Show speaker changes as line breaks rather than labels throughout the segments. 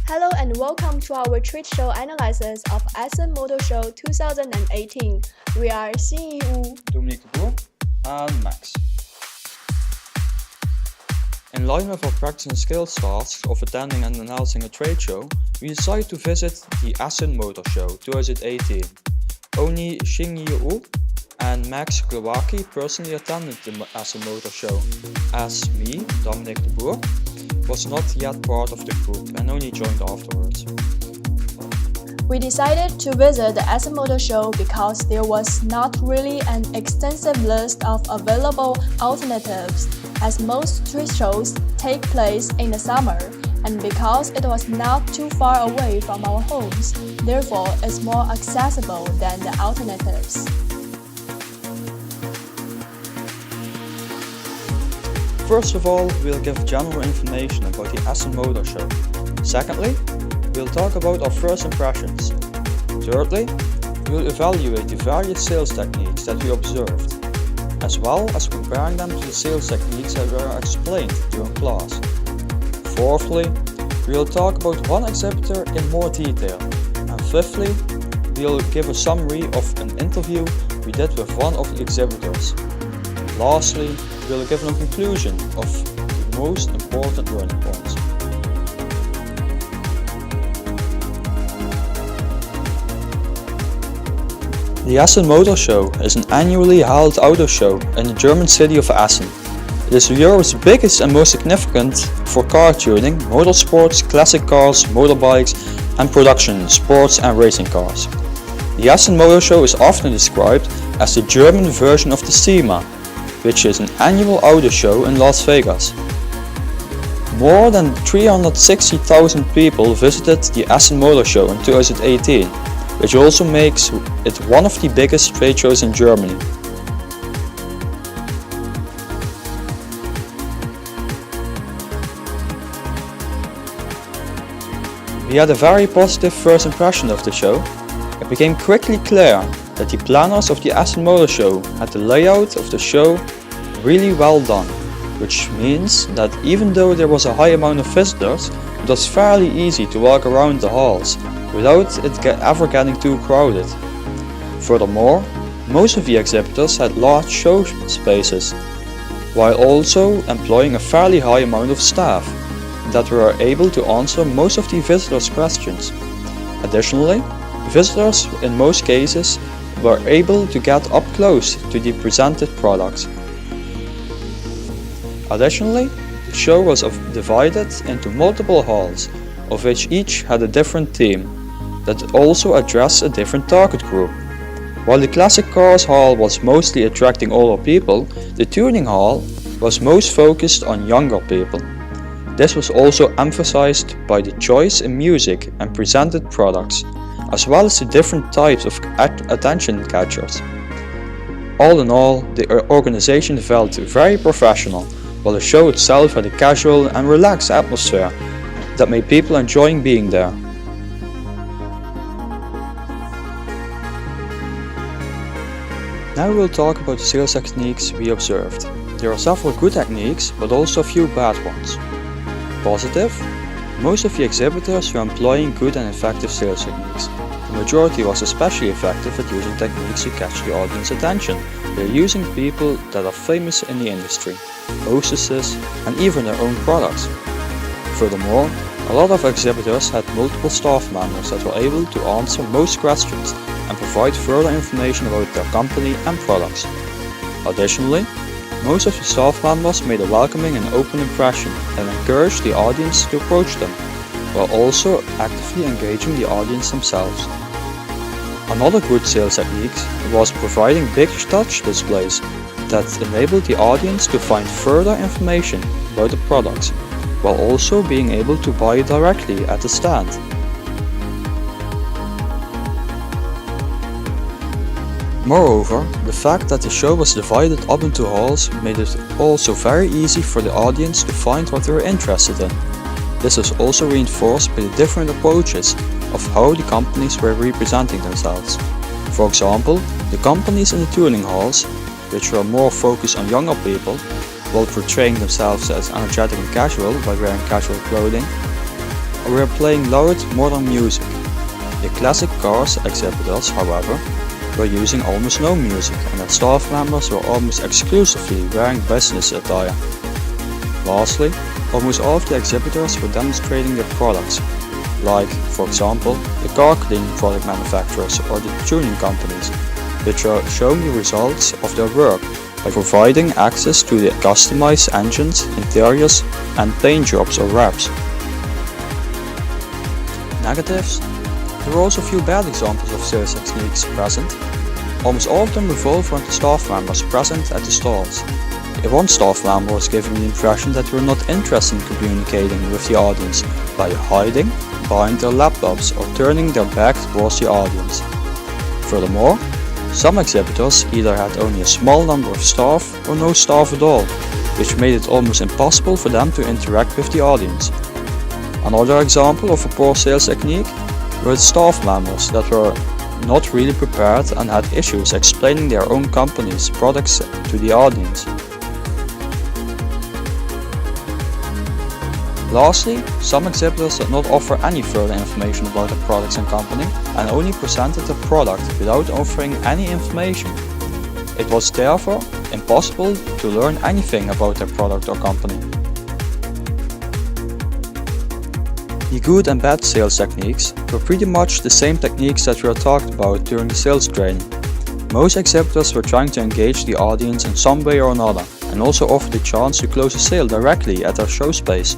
Hello and welcome to our trade show analysis of Essen Motor Show 2018. We are Xin Wu,
Dominique de Boer, and Max. In line with our practice and skills tasks of attending and announcing a trade show, we decided to visit the Essen Motor Show 2018. Only Xin Wu and Max Glowacki personally attended the Essen Motor Show, as me, Dominique de Boer, was not yet part of the group and only joined afterwards.
We decided to visit the Essen Motor Show because there was not really an extensive list of available alternatives, as most trade shows take place in the summer, and because it was not too far away from our homes, therefore it's more accessible than the alternatives.
First of all, we'll give general information about the Essen Motor Show. Secondly, we'll talk about our first impressions. Thirdly, we'll evaluate the various sales techniques that we observed, as well as comparing them to the sales techniques that were explained during class. Fourthly, we'll talk about one exhibitor in more detail. And fifthly, we'll give a summary of an interview we did with one of the exhibitors. Lastly, we'll give a conclusion of the most important learning points. The Essen Motor Show is an annually held auto show in the German city of Essen. It is Europe's biggest and most significant for car tuning, motorsports, classic cars, motorbikes, and production, sports and racing cars. The Essen Motor Show is often described as the German version of the SEMA, which is an annual auto show in Las Vegas. More than 360,000 people visited the Essen Motor Show in 2018, which also makes it one of the biggest trade shows in Germany. We had a very positive first impression of the show. It became quickly clear that the planners of the Essen Motor Show had the layout of the show really well done, which means that even though there was a high amount of visitors, it was fairly easy to walk around the halls without it ever getting too crowded. Furthermore, most of the exhibitors had large show spaces, while also employing a fairly high amount of staff that were able to answer most of the visitors' questions. Additionally, visitors in most cases were able to get up close to the presented products. Additionally, the show was divided into multiple halls, of which each had a different theme, that also addressed a different target group. While the Classic Cars Hall was mostly attracting older people, the Tuning Hall was most focused on younger people. This was also emphasized by the choice in music and presented products, as well as the different types of attention catchers. All in all, the organization felt very professional, while the show itself had a casual and relaxed atmosphere that made people enjoying being there. Now we'll talk about the sales techniques we observed. There are several good techniques, but also a few bad ones. Positive: most of the exhibitors were employing good and effective sales techniques. The majority was especially effective at using techniques to catch the audience attention. They are using people that are famous in the industry, hostesses, and even their own products. Furthermore, a lot of exhibitors had multiple staff members that were able to answer most questions and provide further information about their company and products. Additionally, most of the staff members made a welcoming and open impression and encouraged the audience to approach them, while also actively engaging the audience themselves. Another good sales technique was providing big touch displays that enabled the audience to find further information about the products, while also being able to buy directly at the stand. Moreover, the fact that the show was divided up into halls made it also very easy for the audience to find what they were interested in. This was also reinforced by the different approaches of how the companies were representing themselves. For example, the companies in the tuning halls, which were more focused on younger people, while portraying themselves as energetic and casual by wearing casual clothing, we are playing loud modern music. The classic cars exhibitors, however, were using almost no music and their staff members were almost exclusively wearing business attire. Lastly, almost all of the exhibitors were demonstrating their products, like, for example, the car cleaning product manufacturers or the tuning companies, which are showing the results of their work by providing access to the customized engines, interiors and paint jobs or wraps. Negatives. There were also a few bad examples of sales techniques present. Almost all of them revolve around the staff members present at the stalls. One staff member was giving the impression that they were not interested in communicating with the audience by hiding behind their laptops or turning their back towards the audience. Furthermore, some exhibitors either had only a small number of staff or no staff at all, which made it almost impossible for them to interact with the audience. Another example of a poor sales technique were the staff members that were not really prepared and had issues explaining their own company's products to the audience. Lastly, some exhibitors did not offer any further information about their products and company and only presented the product without offering any information. It was therefore impossible to learn anything about their product or company. The good and bad sales techniques were pretty much the same techniques that we talked about during the sales training. Most exhibitors were trying to engage the audience in some way or another and also offer the chance to close a sale directly at their show space.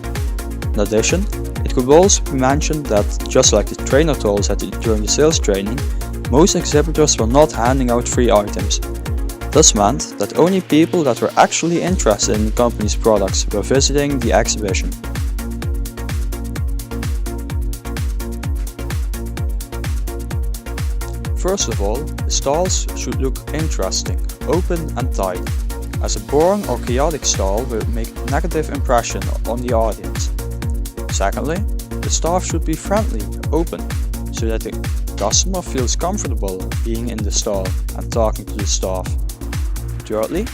In addition, it could also be mentioned that, just like the trainer told us during the sales training, most exhibitors were not handing out free items. This meant that only people that were actually interested in the company's products were visiting the exhibition. First of all, the stalls should look interesting, open and tight, as a boring or chaotic stall will make a negative impression on the audience. Secondly, the staff should be friendly, open, so that the customer feels comfortable being in the stall and talking to the staff. Thirdly,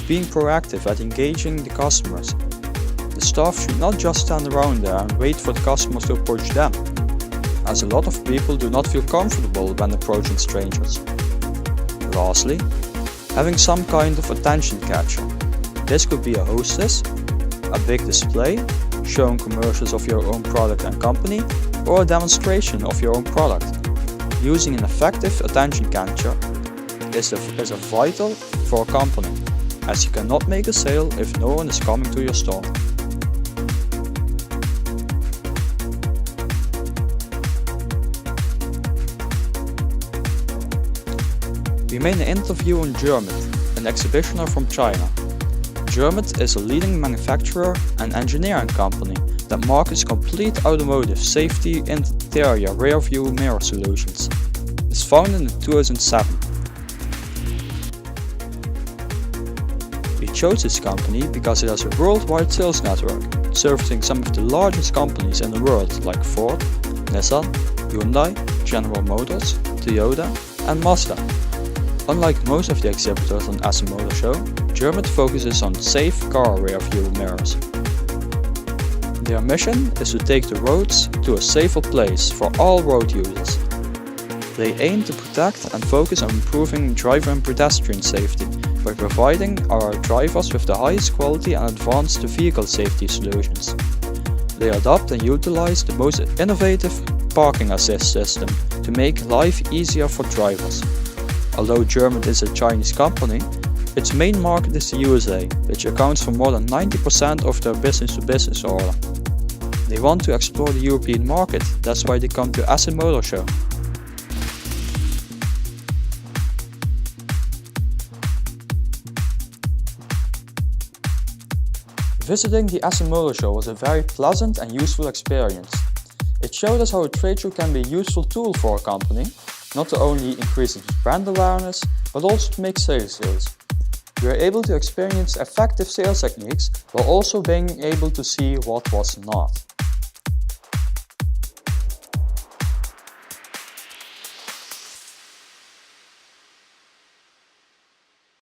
being proactive at engaging the customers. The staff should not just stand around there and wait for the customers to approach them, as a lot of people do not feel comfortable when approaching strangers. Lastly, having some kind of attention catcher. This could be a hostess, a big display, showing commercials of your own product and company, or a demonstration of your own product. Using an effective attention catcher is vital for a company, as you cannot make a sale if no one is coming to your store. We made an interview in German, an exhibitioner from China. German is a leading manufacturer and engineering company that markets complete automotive safety interior rear view mirror solutions. It was founded in 2007. We chose this company because it has a worldwide sales network, servicing some of the largest companies in the world like Ford, Nissan, Hyundai, General Motors, Toyota and Mazda. Unlike most of the exhibitors on Essen Motor Show, German focuses on safe car rear view mirrors. Their mission is to take the roads to a safer place for all road users. They aim to protect and focus on improving driver and pedestrian safety by providing our drivers with the highest quality and advanced vehicle safety solutions. They adopt and utilize the most innovative parking assist system to make life easier for drivers. Although German is a Chinese company, its main market is the USA, which accounts for more than 90% of their business-to-business order. They want to explore the European market, that's why they come to Essen Motor Show. Visiting the Essen Motor Show was a very pleasant and useful experience. It showed us how a trade show can be a useful tool for a company, not to only increase its brand awareness, but also to make sales deals. We were able to experience effective sales techniques while also being able to see what was not.